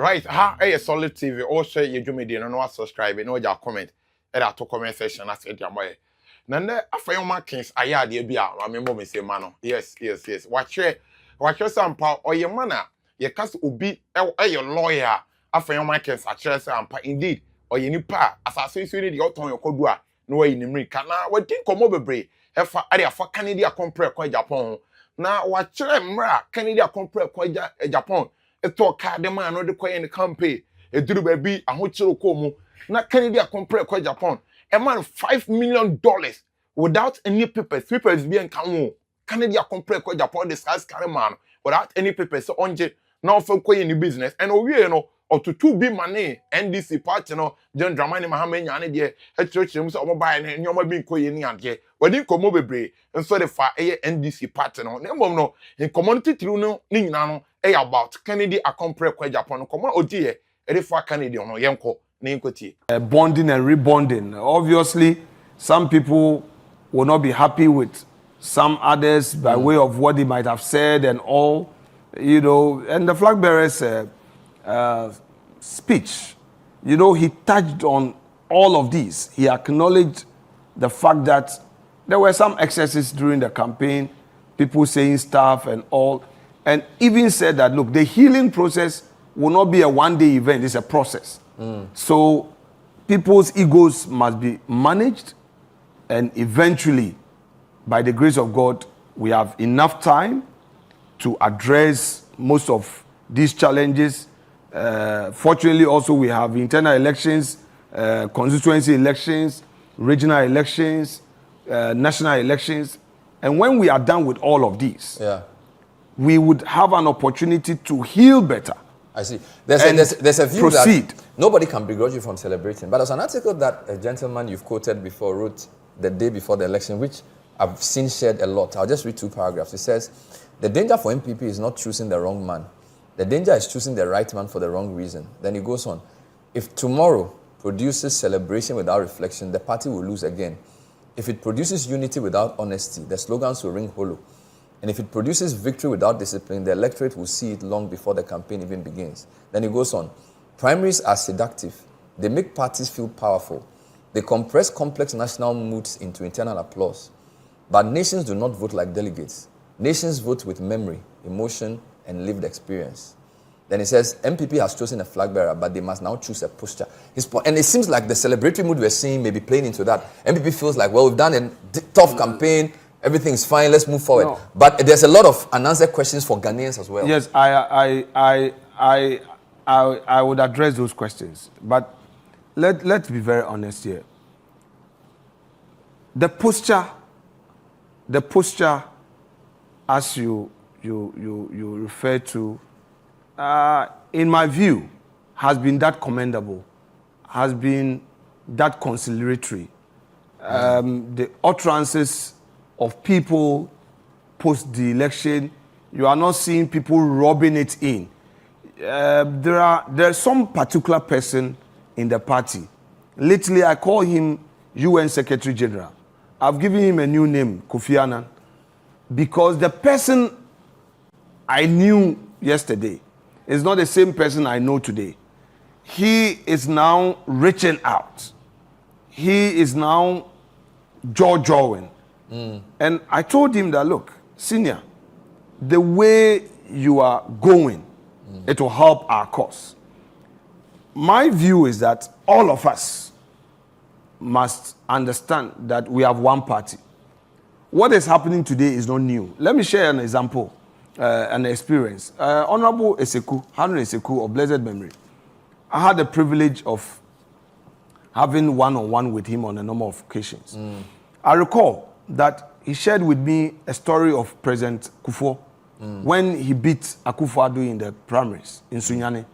Right, a solid TV. Also, you do me no subscribe, no your comment. At to comment section, I said, your boy. Nande, after your markings, I had the beer. I remember me say, mano. Yes. Watch some power or your manner. Your cast will be your lawyer. After your markings, I share some indeed. Or you need pa, as I say, you need the autumn your codua. No way in the America. Now, what think of mobile break? If I for Kennedy Agyapong quite Japan. Now, watch Kennedy Agyapong quite Japan. Eto card man no de koye in the campaign e duru ba bi ahochiro ko mu na Kennedy Agyapong kwa Japan a man $5 million without any papers be enkan Kennedy Agyapong kwa Japan the size carry man without any papers so onje na ofo koye in business and owie no otutu bi money NDC party no John Dramani Mahama nya ne de ekyerkyerem so omo bae na nyoma bi koye ni ade wadi komo bebre nso de fa NDC party no na mbom no in community through no ni nyina no about Kennedy Agyapong kwa Japan come on odie e for Kennedy no yenko na yenkoti bonding and rebonding. Obviously some people will not be happy with some others by way of what they might have said and all, you know, and the flag bearer's speech, you know, he touched on all of these. He acknowledged the fact that there were some excesses during the campaign, people saying stuff and all, and even said that, look, the healing process will not be a one-day event, it's a process. So people's egos must be managed, and eventually, by the grace of God, we have enough time to address most of these challenges. Fortunately, also, we have internal elections, constituency elections, regional elections, national elections. And when we are done with all of these, we would have an opportunity to heal better. I see. There's a view proceed. That nobody can begrudge you from celebrating. But there's an article that a gentleman you've quoted before wrote the day before the election, which I've seen shared a lot. I'll just read 2 paragraphs. It says, the danger for MPP is not choosing the wrong man. The danger is choosing the right man for the wrong reason. Then it goes on. If tomorrow produces celebration without reflection, the party will lose again. If it produces unity without honesty, the slogans will ring hollow. And if it produces victory without discipline, the electorate will see it long before the campaign even begins. Then it goes on. Primaries are seductive. They make parties feel powerful. They compress complex national moods into internal applause. But nations do not vote like delegates. Nations vote with memory, emotion, and lived experience. Then it says, MPP has chosen a flag bearer, but they must now choose a posture. And it seems like the celebratory mood we're seeing may be playing into that. MPP feels like, well, we've done a tough campaign, everything's fine, let's move forward. No. But there's a lot of unanswered questions for Ghanaians as well. Yes, I would address those questions. But let's be very honest here. The posture, as you refer to, in my view, has been that commendable, has been that conciliatory. The utterances of people post the election, you are not seeing people rubbing it in. There's some particular person in the party. Lately, I call him UN Secretary General. I've given him a new name, Kofi Annan, because the person I knew yesterday is not the same person I know today. He is now reaching out. He is now jaw-jawing. And I told him that, look, senior, the way you are going, it will help our cause. My view is that all of us must understand that we have one party. What is happening today is not new. Let me share an example, an experience. Honorable Eseku, Henry Eseku of blessed memory, I had the privilege of having one-on-one with him on a number of occasions. I recall that he shared with me a story of President Kufuor when he beat Akufo-Addo in the primaries in Sunyani.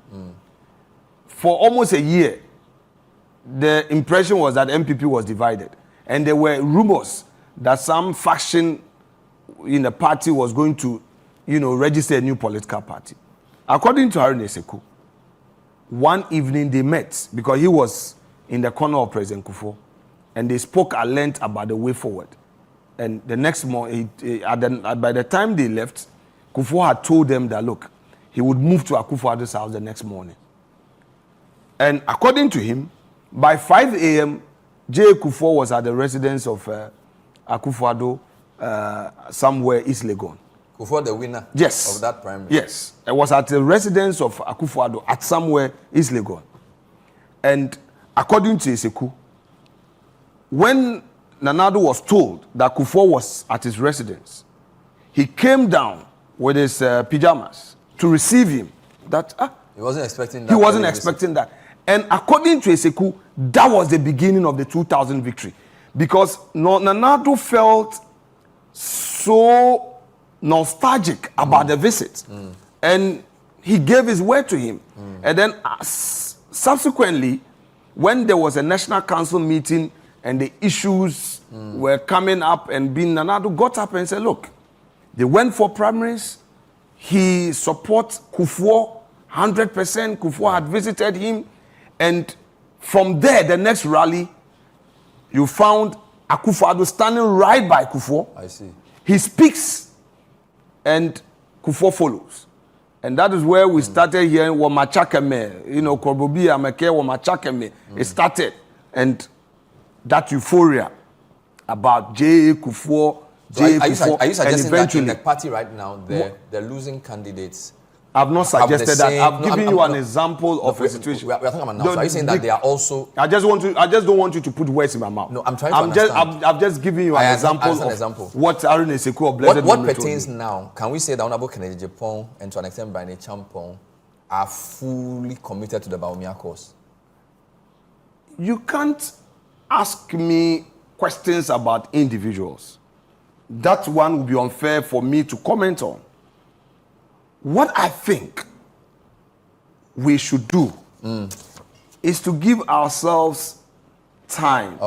For almost a year, the impression was that MPP was divided. And there were rumors that some faction in the party was going to, register a new political party. According to Harun Eseku, one evening they met because he was in the corner of President Kufuor, and they spoke at length about the way forward. And the next morning, by the time they left, Kufuor had told them that, look, he would move to Akufo-Addo's house the next morning. And according to him, by 5 a.m., J. Kufuor was at the residence of Akufo-Addo somewhere East Legon. Kufuor, the winner Yes. of that primary. Yes. It was at the residence of Akufo-Addo at somewhere East Legon. And according to Eseku, when Nana-Addo was told that Kufuor was at his residence, he came down with his pajamas to receive him. He wasn't expecting that. He wasn't expecting that. And according to Eseku, that was the beginning of the 2000 victory. Because Nana-Addo felt so nostalgic about the visit. And he gave his word to him. And then subsequently, when there was a National Council meeting and the issues were coming up and Nana-Addo got up and said, look, they went for primaries. He supports Kufuor 100%. Kufuor had visited him. And from there, the next rally, you found Akufo-Addo standing right by Kufuor. I see. He speaks and Kufuor follows. And that is where we started hearing Wamachakeme, Korbobi Ameke, Wamachakeme. It started. And that euphoria about J. Kufuor, Are you suggesting that in the party right now, they're losing candidates? I've not suggested that. I've given you an example of a situation. We're talking about now. So are you saying that they are also? I just don't want you to put words in my mouth. No, I'm trying to understand. I've just given you an example of what Aaron Eseku of Blessed What pertains now? Can we say that Honorable Kennedy Agyapong and to an extent Brian Champong are fully committed to the Bawumia cause? You can't ask me questions about individuals. That one would be unfair for me to comment on. What I think we should do is to give ourselves time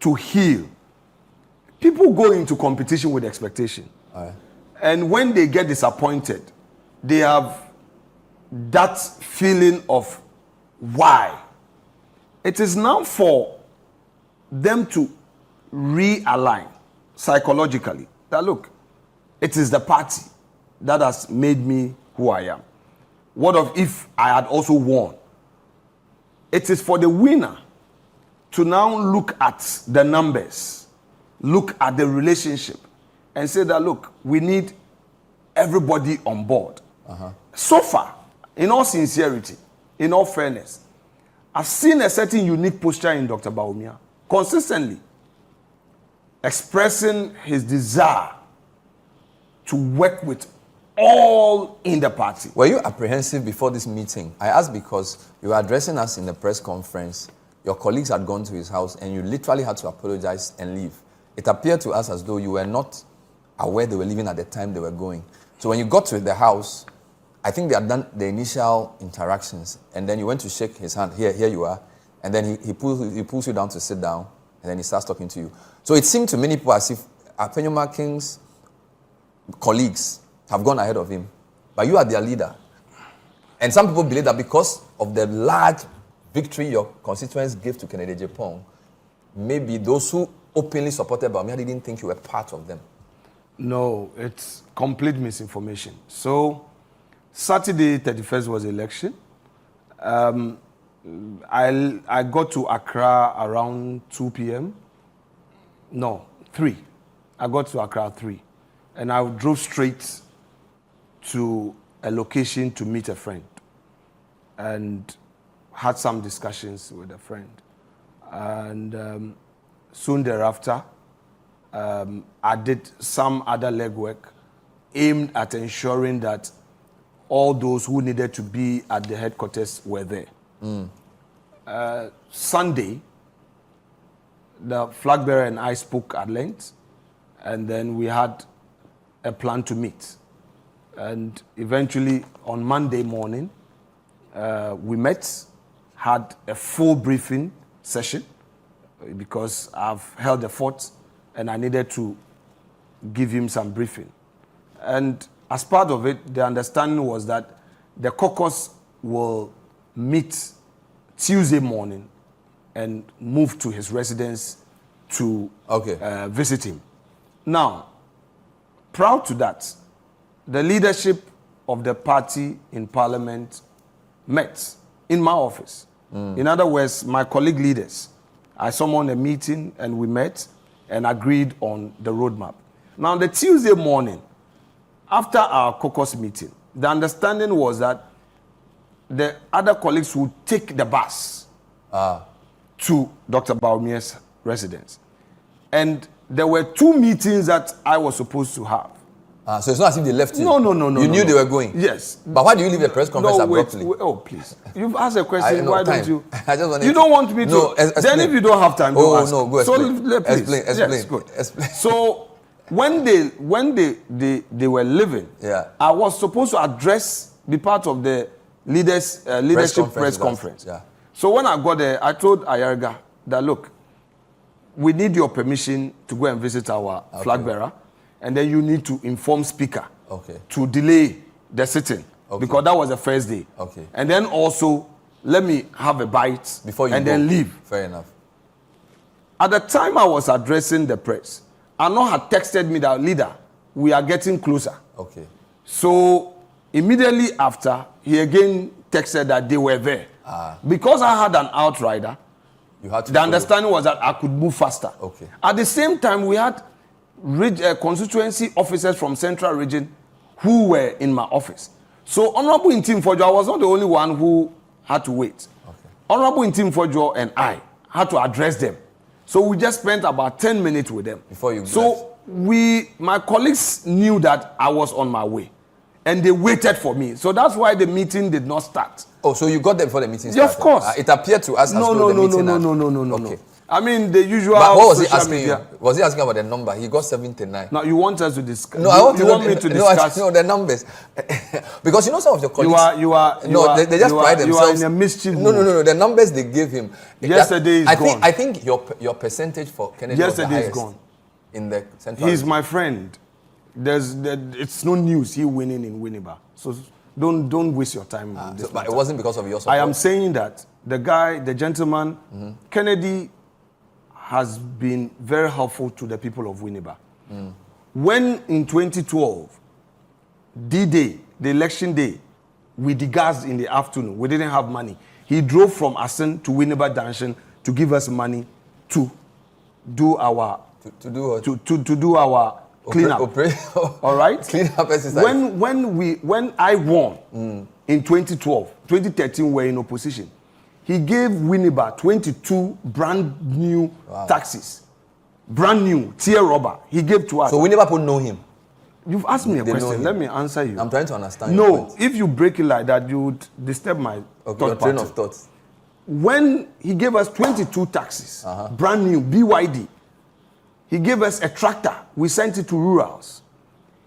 to heal. People go into competition with expectation. And when they get disappointed, they have that feeling of why. It is now for them to realign psychologically that look, it is the party that has made me who I am. What of if I had also won? It is for the winner to now look at the numbers, look at the relationship, and say that, look, we need everybody on board. So far, in all sincerity, in all fairness, I've seen a certain unique posture in Dr. Bawumia, consistently expressing his desire to work with all in the party. Were you apprehensive before this meeting? I asked because you were addressing us in the press conference. Your colleagues had gone to his house and you literally had to apologize and leave. It appeared to us as though you were not aware they were leaving at the time they were going. So when you got to the house, I think they had done the initial interactions and then you went to shake his hand. Here you are. And then he pulls you down to sit down and then he starts talking to you. So it seemed to many people as if Afenyo King's colleagues have gone ahead of him, but you are their leader. And some people believe that because of the large victory your constituents gave to Kennedy Agyapong, maybe those who openly supported Bawumia didn't think you were part of them. No, it's complete misinformation. So, Saturday 31st was election. I got to Accra around 2 p.m. No, 3. I got to Accra at 3. And I drove straight to a location to meet a friend and had some discussions with a friend. And soon thereafter, I did some other legwork aimed at ensuring that all those who needed to be at the headquarters were there. Sunday, the flag bearer and I spoke at length, and then we had a plan to meet. And eventually, on Monday morning, we met, had a full briefing session, because I've held the fort and I needed to give him some briefing. And as part of it, the understanding was that the caucus will meet Tuesday morning and move to his residence to visit him. Now, proud to that, the leadership of the party in Parliament met in my office In other words, my colleague leaders, I summoned a meeting and we met and agreed on the roadmap. Now, the Tuesday morning, after our caucus meeting, the understanding was that the other colleagues would take the bus to Dr. Baumia's residence. And there were 2 meetings that I was supposed to have. So it's not as if they left you. No. You knew they were going. Yes. But why do you leave the press conference abruptly? Wait. Oh, please. You've asked a question. Why time. don't you? I just wanted you don't want me to. No, explain. Then if you don't have time, don't ask. No, go explain. So please. Explain. Yes, good. Explain. So when they were leaving, I was supposed to be part of the leadership press conference. Yeah. So when I got there, I told Ayarga that, look, we need your permission to go and visit our flag bearer, and then you need to inform speaker to delay the sitting because that was the first day. And then also let me have a bite before you then leave. Fair enough. At the time I was addressing the press, Arno had texted me that, leader, we are getting closer. So immediately after, he again texted that they were there. Because I had an outrider, the understanding was that I could move faster. At the same time, we had constituency officers from Central Region who were in my office. So Honorable Intim Fojo, I was not the only one who had to wait. Honorable Intim Fojo and I had to address them. So we just spent about 10 minutes with them. Before you So my colleagues knew that I was on my way. And they waited for me. So that's why the meeting did not start. Oh, so you got there before the meeting started? Yeah, of course. It appeared to us as though the meeting No. I mean, the usual. But what was he asking you? Was he asking about the number? He got 79. Now, you want us to discuss? No, I want you want me to discuss? No, the numbers. Because you know some of your colleagues. They just pride themselves. You are in a mischief. No. The numbers they gave him. Yesterday is gone. I think your percentage for Kennedy was the highest. Yesterday is gone. In the central. He's my friend. It's no news he winning in Winneba. So don't waste your time on this. But it wasn't because of your support. I am saying that the gentleman, Kennedy, has been very helpful to the people of Winneba. When in 2012, D-Day, the election day, we degassed in the afternoon. We didn't have money. He drove from Asen to Winneba Junction to give us money to do our to do our cleanup. All right. Cleanup exercise. When I won in 2013, we're in opposition. He gave Winneba 22 brand new taxis, brand new tier rubber. He gave to us. So Winneba people know him. You've asked me a question. Let me answer you. I'm trying to understand. No, if you break it like that, you would disturb my train of thought. When he gave us 22 taxis, brand new BYD. He gave us a tractor. We sent it to rurals.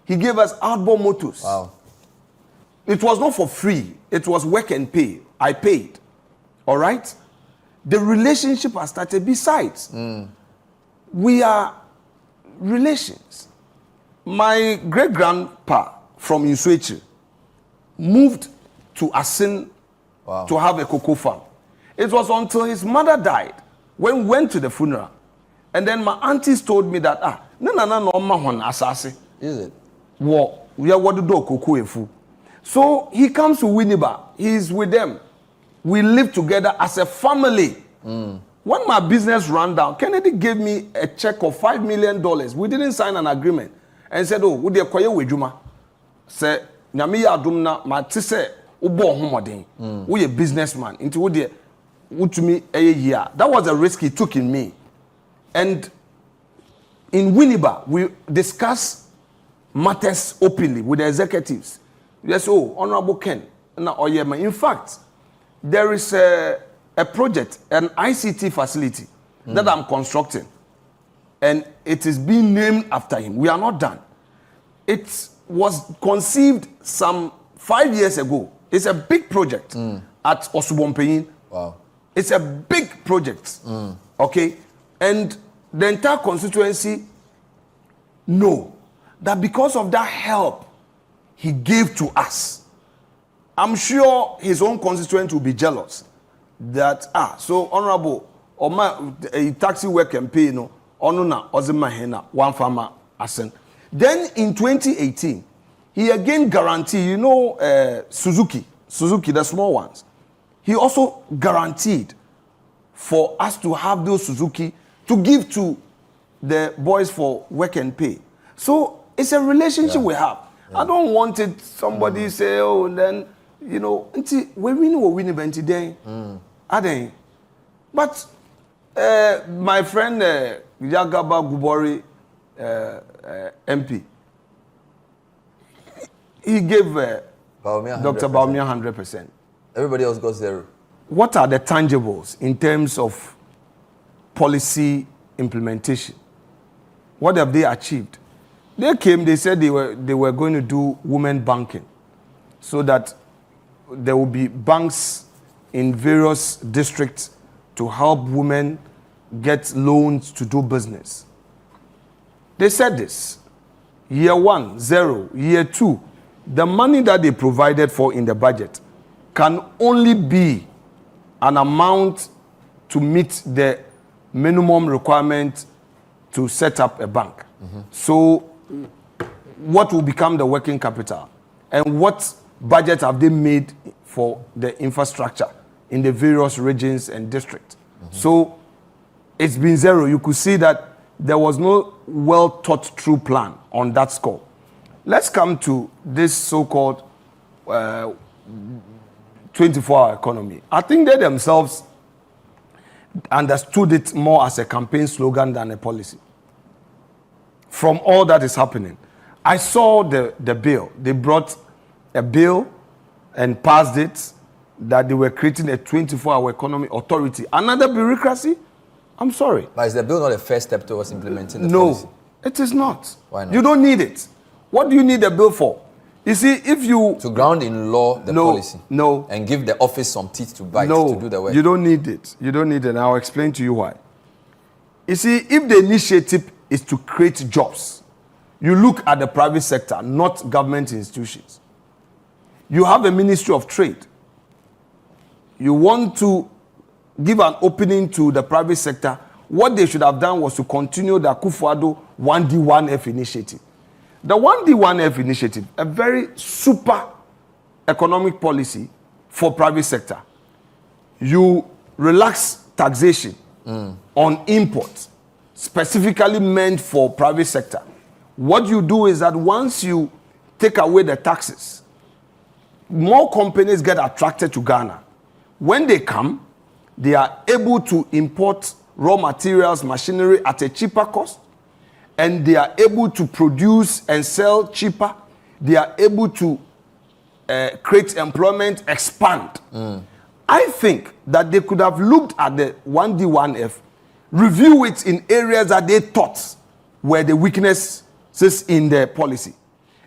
He gave us outboard motors. Wow. It was not for free. It was work and pay. I paid. All right? The relationship has started. Besides, we are relations. My great-grandpa from Inswechi moved to Asin to have a cocoa farm. It was until his mother died when we went to the funeral. And then my aunties told me that, Is it? So he comes to Winneba. He's with them. We live together as a family. When my business ran down, Kennedy gave me a check of $5 million. We didn't sign an agreement. And said, oh, would you acquire Wejuma? Say, Nyamiya Adumna, my tise, Ubo Homodin. We a businessman. Into would to me a year. That was a risk he took in me. And in Winneba, we discuss matters openly with the executives. Yes, oh, Honorable Ken. In fact, there is a project, an ICT facility that I'm constructing. And it is being named after him. We are not done. It was conceived some 5 years ago. It's a big project at Osubompeyin. Wow. It's a big project. Okay? And the entire constituency know that because of that help he gave to us, I'm sure his own constituent will be jealous that, so honorable, or my taxi work and pay, no, onuna, ozima hena, one farmer, asen. Then in 2018, he again guaranteed, Suzuki, the small ones. he also guaranteed for us to have those Suzuki to give to the boys for work and pay. So it's a relationship we have. I don't want it somebody say, oh, and then, you know, when we know we need today, but my friend Yagaba Gubori, MP, he gave Dr. Baumia 100%. Everybody else got 0. What are the tangibles in terms of policy implementation? What have they achieved? They came, they said they were going to do women banking so that there will be banks in various districts to help women get loans to do business. They said this. Year 1, 0. Year 2, the money that they provided for in the budget can only be an amount to meet the minimum requirement to set up a bank. So what will become the working capital? And what budget have they made for the infrastructure in the various regions and districts? So it's been 0. You could see that there was no well thought through plan on that score. Let's come to this so-called 24-hour economy. I think they themselves understood it more as a campaign slogan than a policy. From all that is happening, I saw the bill. They brought a bill and passed it that they were creating a 24-hour economy authority. Another bureaucracy? I'm sorry. But is the bill not a first step towards implementing the policy? No, it is not. Why not? You don't need it. What do you need a bill for? You see, if you... To ground in law the policy. No. And give the office some teeth to bite to do the work. You don't need it. You don't need it. And I'll explain to you why. You see, if the initiative is to create jobs, you look at the private sector, not government institutions. You have a Ministry of Trade. You want to give an opening to the private sector. What they should have done was to continue the Akufo-Addo 1D1F initiative. The 1D1F initiative, a very super economic policy for private sector. You relax taxation on imports, specifically meant for private sector. What you do is that once you take away the taxes, more companies get attracted to Ghana. When they come, they are able to import raw materials, machinery at a cheaper cost, and they are able to produce and sell cheaper. They are able to create employment, expand. I think that they could have looked at the 1D1F, review it in areas that they thought were the weaknesses in the policy,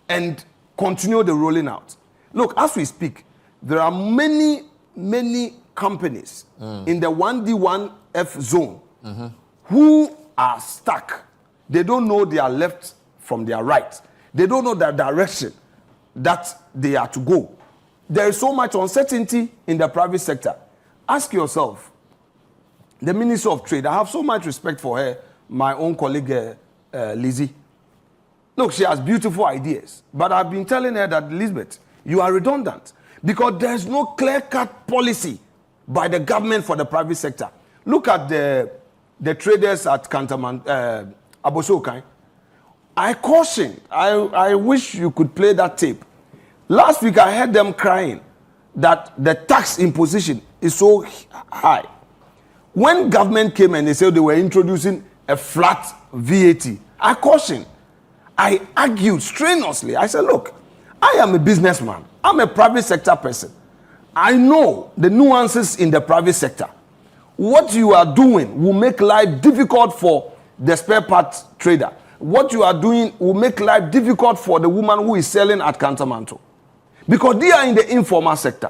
and continue the rolling out. Look, as we speak, there are many companies in the 1D1F zone who are stuck. They don't know their left from their right. They don't know the direction that they are to go. There is so much uncertainty in the private sector. Ask yourself, the Minister of Trade, I have so much respect for her, my own colleague Lizzie. Look, she has beautiful ideas, but I've been telling her that, Elizabeth, you are redundant because there's no clear-cut policy by the government for the private sector. Look at the traders at Kantaman, Abosokai. I cautioned, I wish you could play that tape. Last week I heard them crying that the tax imposition is so high. When government came and they said they were introducing a flat VAT, I cautioned. I argued strenuously. I said, look, I am a businessman. I'm a private sector person. I know the nuances in the private sector. What you are doing will make life difficult for the spare parts trader. What you are doing will make life difficult for the woman who is selling at Kantamanto. Because they are in the informal sector.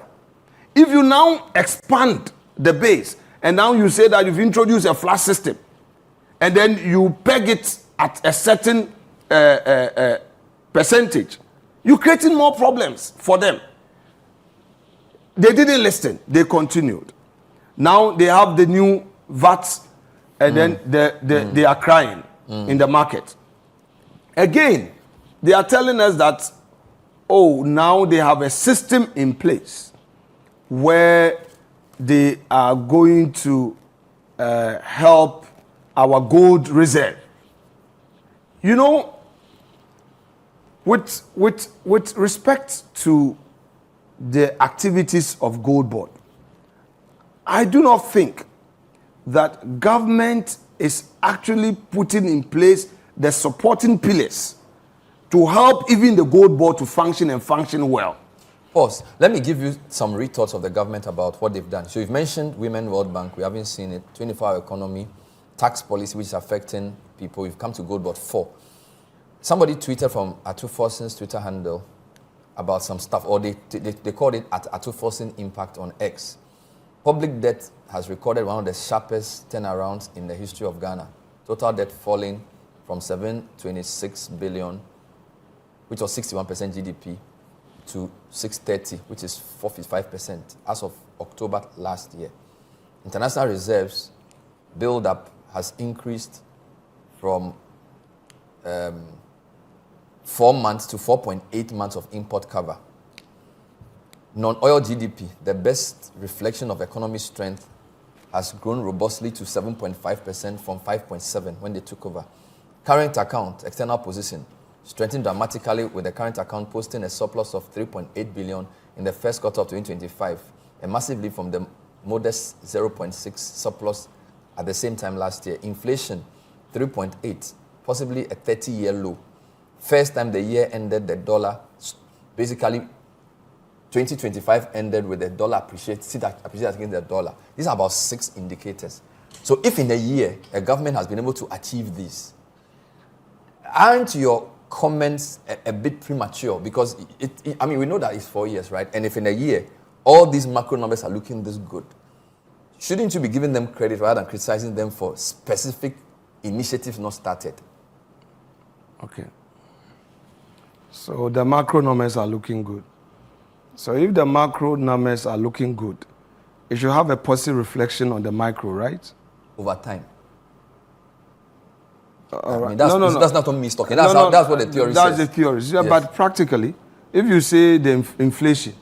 If you now expand the base, and now you say that you've introduced a flat system, and then you peg it at a certain percentage, you're creating more problems for them. They didn't listen. They continued. Now they have the new VAT, and then they are crying in the market. Again, they are telling us that, oh, now they have a system in place where they are going to help our gold reserve. You know, with respect to the activities of Gold Board, I do not think that government is actually putting in place the supporting pillars to help even the Gold Board to function and function well. Pause. Let me give you some rethoughts of the government about what they've done. So you've mentioned Women World Bank. We haven't seen it. 24-hour economy, tax policy, which is affecting people. You've come to Gold Board 4. Somebody tweeted from Atu Forson's Twitter handle about some stuff, or they called it Atu Forson impact on X. Public debt has recorded one of the sharpest turnarounds in the history of Ghana. Total debt falling from 726 billion, which was 61% GDP, to 630, which is 45% as of October last year. International reserves build-up has increased from 4 months to 4.8 months of import cover. Non-oil GDP, the best reflection of economic strength, has grown robustly to 7.5% from 5.7% when they took over. Current account, external position, strengthened dramatically, with the current account posting a surplus of 3.8 billion in the first quarter of 2025, a massive leap from the modest 0.6 surplus at the same time last year. Inflation, 3.8, possibly a 30-year low. First time the year ended, the dollar, basically 2025 ended with the dollar appreciated against the dollar. These are about 6 indicators. So if in a year a government has been able to achieve this, aren't your comments a bit premature? Because we know that it's 4 years, right? And if in a year all these macro numbers are looking this good, shouldn't you be giving them credit rather than criticizing them for specific initiatives not started? Okay. So the macro numbers are looking good. So if the macro numbers are looking good, it should have a positive reflection on the micro, right? Over time. That's not me talking. That's what the theory says. That's the theory. Yeah, Yes. But practically, if you say the inflation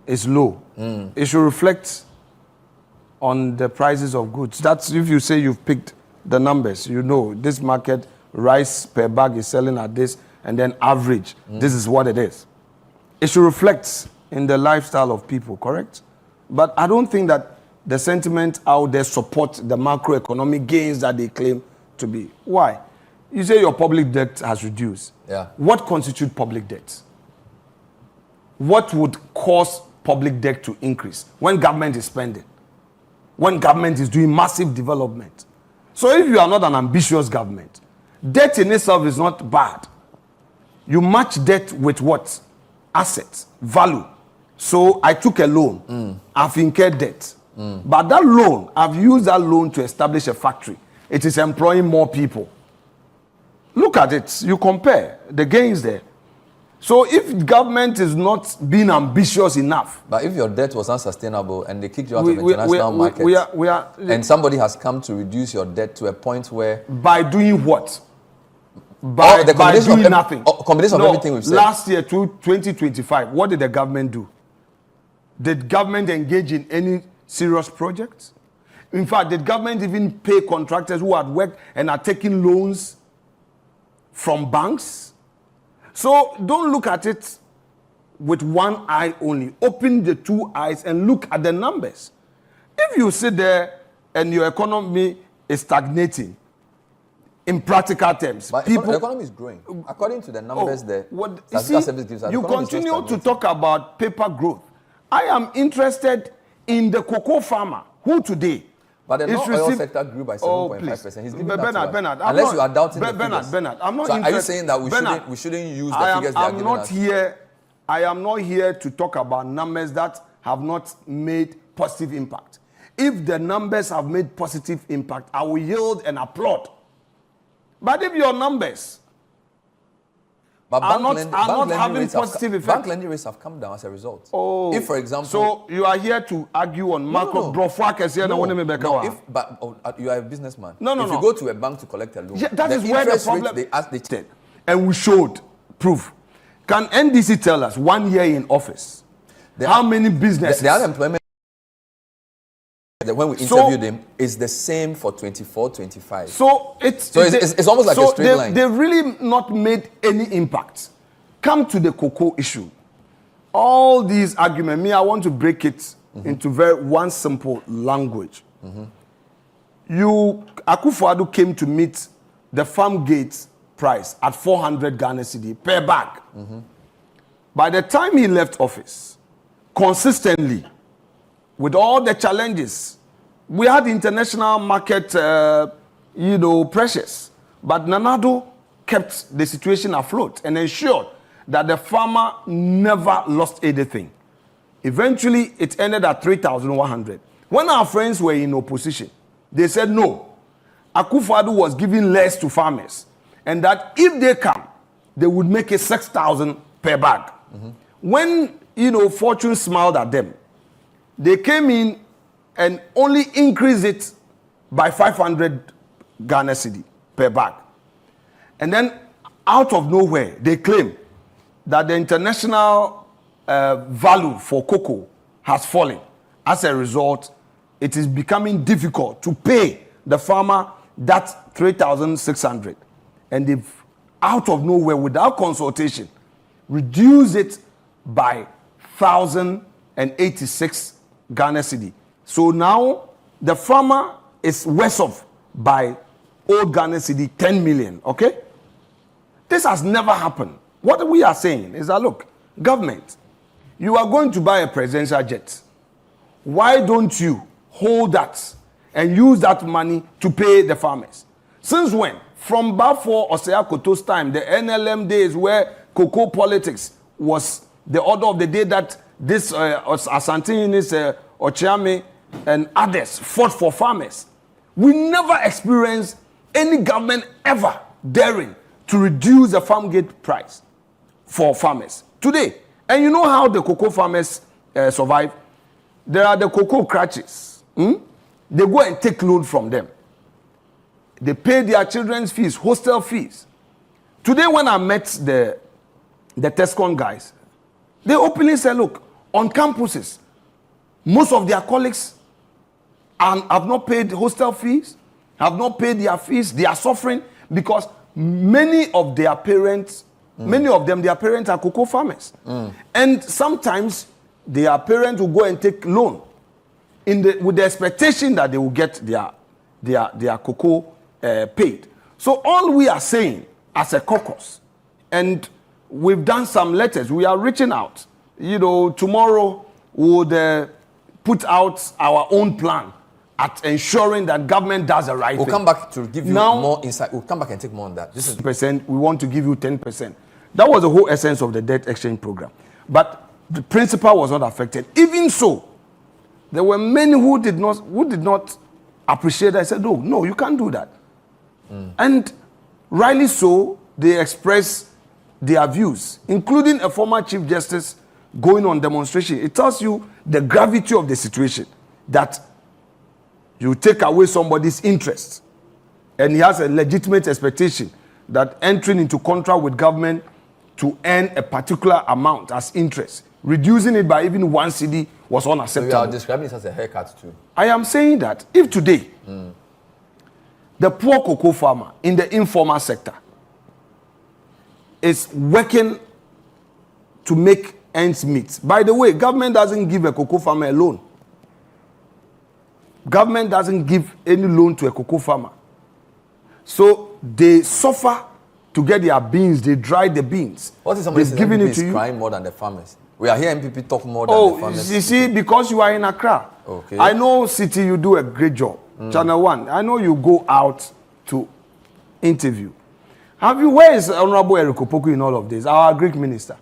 is low, it should reflect on the prices of goods. That's if you say you've picked the numbers, you know, this market, rice per bag is selling at this, and then average, this is what it is. It should reflect in the lifestyle of people, correct? But I don't think that the sentiment out there support the macroeconomic gains that they claim to be. Why? You say your public debt has reduced. Yeah. What constitutes public debt? What would cause public debt to increase when government is spending? When government is doing massive development? So if you are not an ambitious government, debt in itself is not bad. You match debt with what? Assets, value. So I took a loan. I've incurred debt. But that loan, I've used that loan to establish a factory. It is employing more people. Look at it. You compare the gains there. So if government is not being ambitious enough, but if your debt was unsustainable and they kicked you out of international markets, and somebody has come to reduce your debt to a point where, by doing what? By doing nothing. Combination of everything we've said. Last year, 2025, what did the government do? Did government engage in any serious projects? In fact, did government even pay contractors who had worked and are taking loans from banks? So don't look at it with one eye only. Open the two eyes and look at the numbers. If you sit there and your economy is stagnating, in practical terms, but the economy is growing. According to the numbers you continue to talk about paper growth. I am interested in the cocoa farmer who today. But the non-oil sector grew by 7.5%. He's giving Bernard, unless you are doubting the Bernard, figures. I'm not so interested. are you saying that we shouldn't use the figures they are giving us? I am not here to talk about numbers that have not made positive impact. If the numbers have made positive impact, I will yield and applaud. But if your numbers are not having positive effect, bank lending rates have come down as a result. If, for example, so you are here to argue on macro. You are a businessman. If you go to a bank to collect a loan, that is where the problem. And we showed proof. Can NDC tell us 1 year in office how many businesses? The unemployment that when we interviewed him, it's the same for 24, 25. So it's almost like a straight line. They've really not made any impact. Come to the cocoa issue. All these arguments, I want to break it into one simple language. Akufo-Addo came to meet the farm gate price at 400 Ghana cedi per bag. By the time he left office, consistently, with all the challenges, we had international market, pressures. But Nana Addo kept the situation afloat and ensured that the farmer never lost anything. Eventually, it ended at 3,100. When our friends were in opposition, they said no. Akufo-Addo was giving less to farmers, and that if they come, they would make it 6,000 per bag. When fortune smiled at them, they came in and only increased it by 500 Ghana cedi per bag. And then out of nowhere, they claim that the international value for cocoa has fallen. As a result, it is becoming difficult to pay the farmer that 3,600. And they've, out of nowhere, without consultation, reduced it by 1,086 Ghana cedi. So now the farmer is worse off by old Ghana cedi 10 million, okay? This has never happened. What we are saying is that, look, government, you are going to buy a presidential jet. Why don't you hold that and use that money to pay the farmers? Since when? From Bafo Osea Koto's time, the NLM days where cocoa politics was the order of the day, that this Asante, Ochiame, and others fought for farmers. We never experienced any government ever daring to reduce the farm gate price for farmers. Today, and you know how the cocoa farmers survive? There are the cocoa crutches. They go and take loan from them. They pay their children's fees, hostel fees. Today, when I met the Tescon guys, they openly said, look, on campuses, most of their colleagues have not paid hostel fees, have not paid their fees. They are suffering because many of their parents, their parents are cocoa farmers. And sometimes their parents will go and take loan with the expectation that they will get their cocoa paid. So all we are saying as a caucus, and we've done some letters, we are reaching out. Tomorrow we would put out our own plan at ensuring that government does the right thing. We'll come back to give you more insight. We'll come back and take more on that. This is percent. We want to give you 10%. That was the whole essence of the debt exchange program. But the principle was not affected. Even so, there were many who did not appreciate that. I said, no, you can't do that. And rightly so, they expressed their views, including a former Chief Justice going on demonstration. It tells you the gravity of the situation, that you take away somebody's interest, and he has a legitimate expectation that entering into contract with government to earn a particular amount as interest, reducing it by even 1 cedi was unacceptable. So you are describing this as a haircut too. I am saying that if today the poor cocoa farmer in the informal sector is working to make ends meet. By the way, government doesn't give a cocoa farmer a loan. Government doesn't give any loan to a cocoa farmer. So they suffer to get their beans. They dry the beans. What is somebody saying giving MPP it to is you? crying more than the farmers? We are hearing MPP talk more than the farmers. You see, because you are in Accra. Okay. I know, City, you do a great job. Channel 1, I know you go out to interview. Where is Honorable Eric Opoku in all of this? Our Greek minister.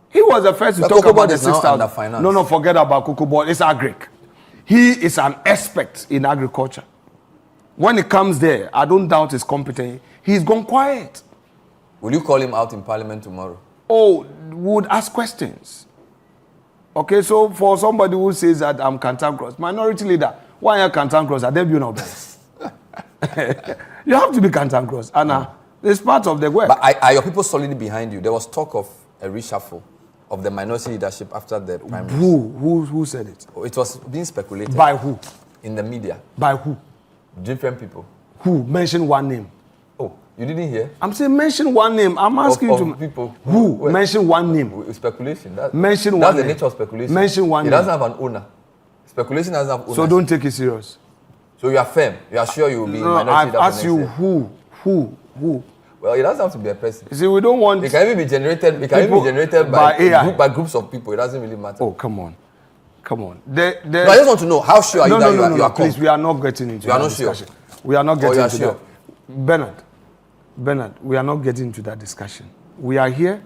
He was the first to talk about the 6,000. No, forget about Cocoa Board. It's agric. He is an expert in agriculture. When it comes there, I don't doubt his competence. He's gone quiet. Will you call him out in Parliament tomorrow? Oh, would ask questions. Okay, so for somebody who says that I'm cantankerous, minority leader, why are you cantankerous? Are they you know that? You have to be cantankerous, Anna. It's part of the work. But are your people solidly behind you? There was talk of a reshuffle of the minority leadership after the primaries. Who said it? It was being speculated. By who? In the media. By who? Different people. Who? Mention one name. Oh, you didn't hear? I'm saying mention one name. I'm asking of you to people. who? Mention one name. Speculation. Mention one That's the name. nature of speculation. Mention one It name. doesn't have an owner. Speculation doesn't have ownership. So don't take it serious. So you are firm. You are sure you will be No, minority I've leader asked you for who. Well, it doesn't have to be a person. You see, we don't want. It can even be generated. It can even be generated by AI. by groups of people. It doesn't really matter. Oh, come on. No, I just want to know how sure are you that you are please, we are not getting into You are that not sure? discussion. We are not getting you are into sure? that. Bernard, we are not getting into that discussion. We are here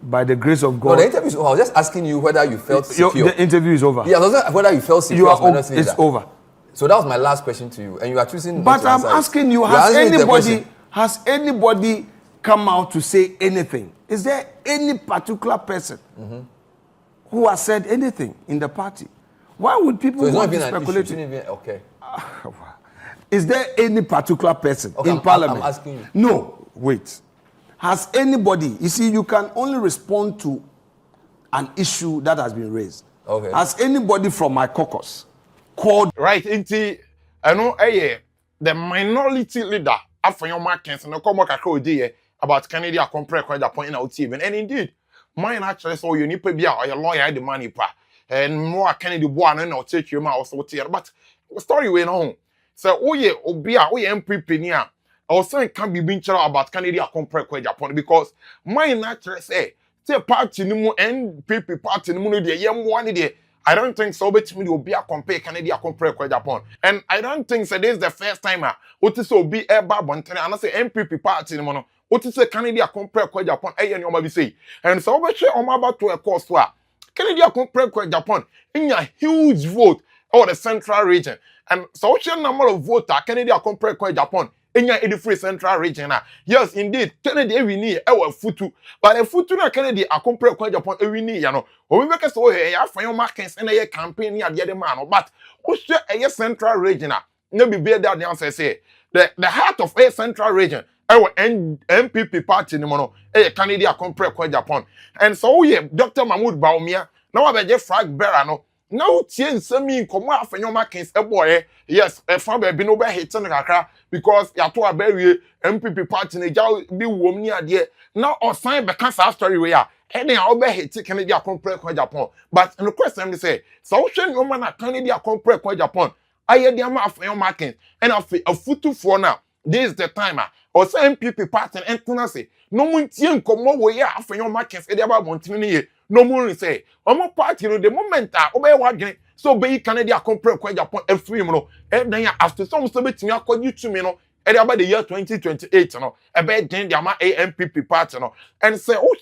by the grace of No, God. the interview is over. I was just asking you whether you felt secure. The interview is over. Yeah, I was just whether you felt secure as minority It's leader. over. So that was my last question to you, and you are choosing. But I'm asking you, has answering anybody come out to say anything? Is there any particular person who has said anything in the party? Why would people So it's not want to even an issue. speculate? It's not even- Okay. Is there any particular person Okay, in I'm parliament? asking you. No, wait. Has anybody, you see, you can only respond to an issue that has been raised. Okay. Has anybody from my caucus called? Right, inti, I know, the minority leader, Afenyo Markins, and the Comoc Accord about Kennedy Agyapong Agyapong in our TV. And indeed, mine actually saw you need to be a lawyer, the money pa, and more Kennedy Boan, and I'll take you out so tear. But the story went on. So, MPP near. I was saying can't be being about Kennedy Agyapong Agyapong because mine actually say party no more NPP party no more the yam one day. I don't think so. But me will be a compare Kennedy Agyapong Agyapong, and I don't think so. This is the first time. What is so be a babon? And I say MPP party no more. What is a Kennedy Agyapong Agyapong? I and your say, and so we share on about to a course where Kennedy Agyapong Agyapong in a huge vote over the central region, and so much number of voter Kennedy Agyapong Agyapong. In your free central region. Yes, indeed, Kennedy every knee, Efutu. But Efutu na Kennedy Agyapong Agyapong every knee, you know. When we make us so here, Afenyo Markins and a campaign near the other man. But what's a central region? No be bear that the answer say. The heart of a central region, our MPP party, no, a Kennedy Agyapong Agyapong. And so, yeah, Dr. Mahmoud Baumia, now I just frag bearer, no. Now, change some mean come off and your markings a boy. Yes, a father be no better hit because you to a very MPP party in a jail be woman near there. Now, or sign the cancer story we are. And then I'll be hit Kennedy Agyapong Agyapong. But in the question, they say, so should no man at Kennedy Agyapong Agyapong. I hear the amount of your markings and a Efutu for now. This is the timer. Or say MPP party and tenancy. No one tien come over for your markings. It's about Montini. No more say, Omo party, the moment obey what so be Kennedy Agyapong Agyapong a free mono, and then after some submitting your call you to me, no, and about the year 2028, no, a bad then the AMPP party, no, and say, oh,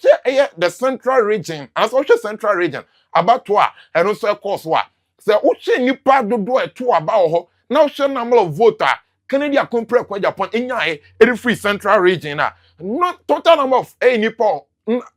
the central region, as also central region, about toi, and also of course what. Say, oh, you part do a two about now, share number of voter, Kennedy Agyapong Agyapong in your free central region, not total number of any poll.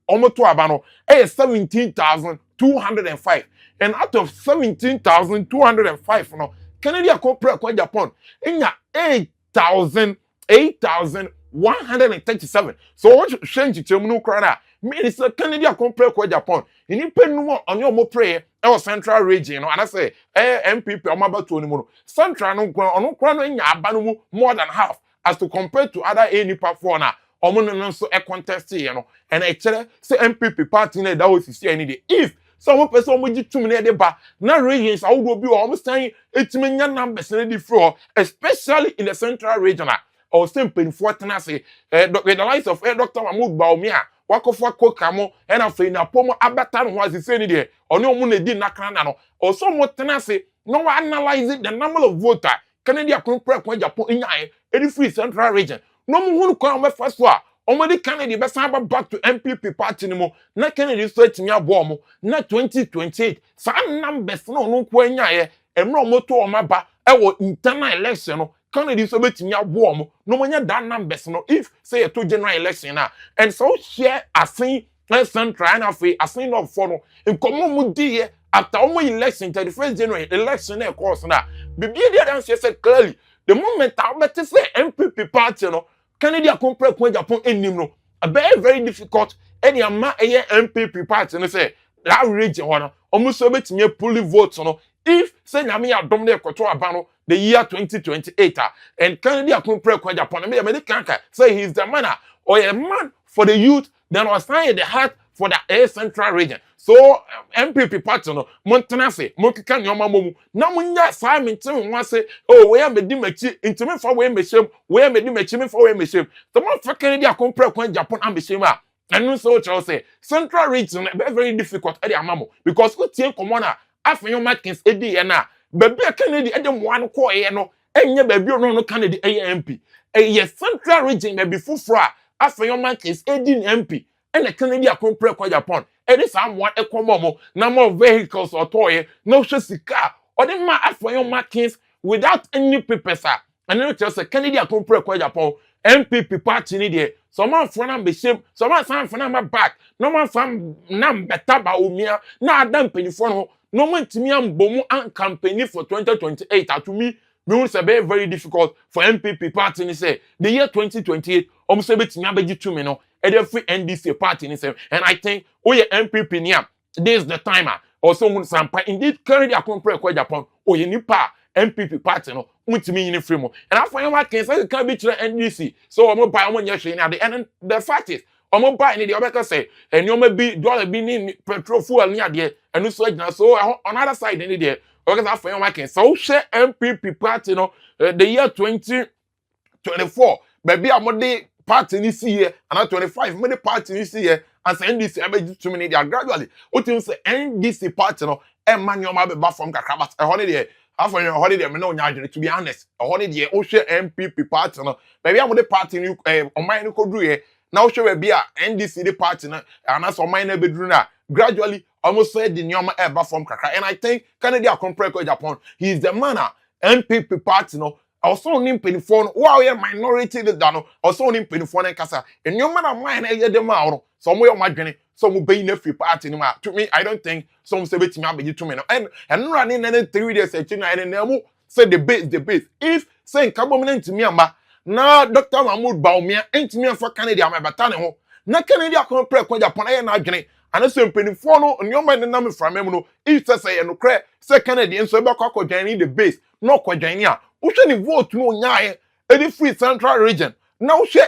Almost to Abano, 17,205. And out of 17,205, no, Kennedy Agyapong Agyapong, in your 8,137. So what change it to no crana? Minister Kennedy Agyapong Agyapong. In you pay no on your more prayer, our central region, and I say, MPP, I'm about to anymore. Central no crown in your abanu more than half as to compare to other any performer. Omo so a contest you know and actually say MPP party na that was see any day if some person mo gi tum na de ba na regions awu bi o mo san etimenya numbers na di floor especially in the central region or simple for tenase the likes of Dr. Mahmoud Baumia wakofo kokamo and afei na pomo abata no as say ni de oni omo na di nakran na no or so mo tenase no analyze the number of voter Kennedy Agyapong Agyapong in any free central region. No more come first one. Omedi Kennedy be san back to MPP party ni mo. Na Kennedy so etimi abo mo. Na 2028. Sa numbers no ko anya emro mo to o maba e wo internal election no. Kennedy so betimi abo mo. No mo nya that numbers no if say to general election na. And so share asin central na fe asin no for no. Nkomo mu di after almost election 31st January election e course na. Bibi dey answer say clearly the moment I better say MPP party no Kennedy Agyapong Agyapong enim no a very difficult any ama eye MPP party no say that region one almost so betimi pull votes no if say nyame adom na ekoto aba no the year 2028 and Kennedy Agyapong Agyapong me American say he's the man or a man for the youth then was sign the heart for the central region. So MPP party no montana say monkeka nyoma momu na munya saa mentim ho ase oh we am di machi intimi fa we meshem we am di machi me fa we meshem so mo fa Kennedy Agyapong Agyapong am meshem a enu so cho say central region very difficult e dey amamo because utie komona Afenyo Markins edi ye na baby Kennedy e dey mo an ko ye no enye baby no Kennedy MP ye central region baby fufura Afenyo Markins edi MP and the Kennedy Agyapong Agyapong it is someone a common number of vehicles or toy no sika or the ma Afenyo Markins without any papers and then just a Kennedy Agyapong Agyapong MPP party ni there someone from am be shame someone from am back no man from nam better ba omia na adam penifo no no man timi am bomu an campaign for 2028 to me say very difficult for MPP party ni say the year 2028 say betimi abeji to me no free NDC party ni say and I think MPP niam this is the timer also mun sampa indeed Kennedy Agyapong Agyapong nipa MPP party no mutimi yin free mo and Afenyo Markins can be NDC so omo buy omo nyehwe na and the fact is omo buy ni the obeka say and you be dollar be ni petrol fuel ni ade and so agina so on other side ni there because Afenyo Markins so share MPP party no the year 2024 baby amode party ni see here and 25 many party ni see here as NDC abeji to me there gradually utim say NDC party no e manyo ma be ba from kakrabat e hone there Afenyo holiday me no nya to be honest a holiday o share MPP party no baby amode party ni oman ni kodru here now show be a NDC the party na and as oman na bedru na gradually almost said the nyoma eba from kakra and I think Kennedy Agyapong Agyapong he is the man MPP party no also nim penifo wow ye minority the dano also nim penifo na kasa enyoma na man na ye dem awro so mo ye madwene so mo be na free party ni ma to me I don't think some say betimi abeji to me no and running na 3 days echi na na mu say the base if say nkabomina ntimi amba na Dr. Mahmoud Baumia ntimi afa Kennedy amabata ne ho na Kennedy Agyapong Agyapong ye na adwene and so penifo no nyoma ne nam from em no if say ye no kre say Kennedy nso be kwakọ dwan the base no kwadwan a wo ni vote no nyae any free central region now she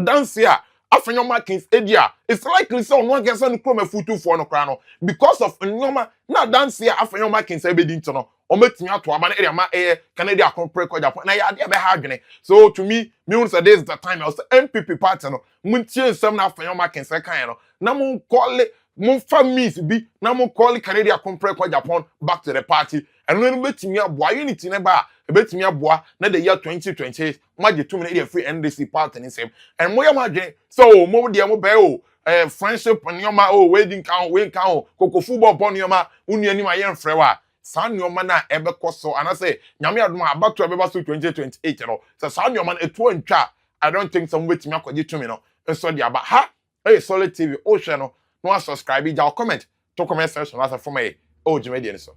dance here Afenyo Markins edia it's likely so no get some from Efutu for no kra no because of nyoma na dance here Afenyo Markins ebedi nto no o metimi ato aba na area ma Kennedy Agyapong Agyapong na ya de be ha adwene so to me won say this is the time I was MPP party no muntie nsem na Afenyo Markins kan no na mun call mun families bi na mun call Kennedy Agyapong Agyapong back to the party and when betimi aboa unity ne ba betimi aboa na the year 2028 maje to me na free NDC party ni same and mo ya maje so mo de mo be friendship nyoma wedding count koko football bon nyoma unu ani ma ye mfre wa san nyoma na ebe koso and I say nyame adoma abato ebe ba so 2028 no so san nyoma na eto antwa I don't think some betimi akwaje to me no so dia ba ha Solid TV o hwe no no subscribe ja comment to comment section as for me o jime de so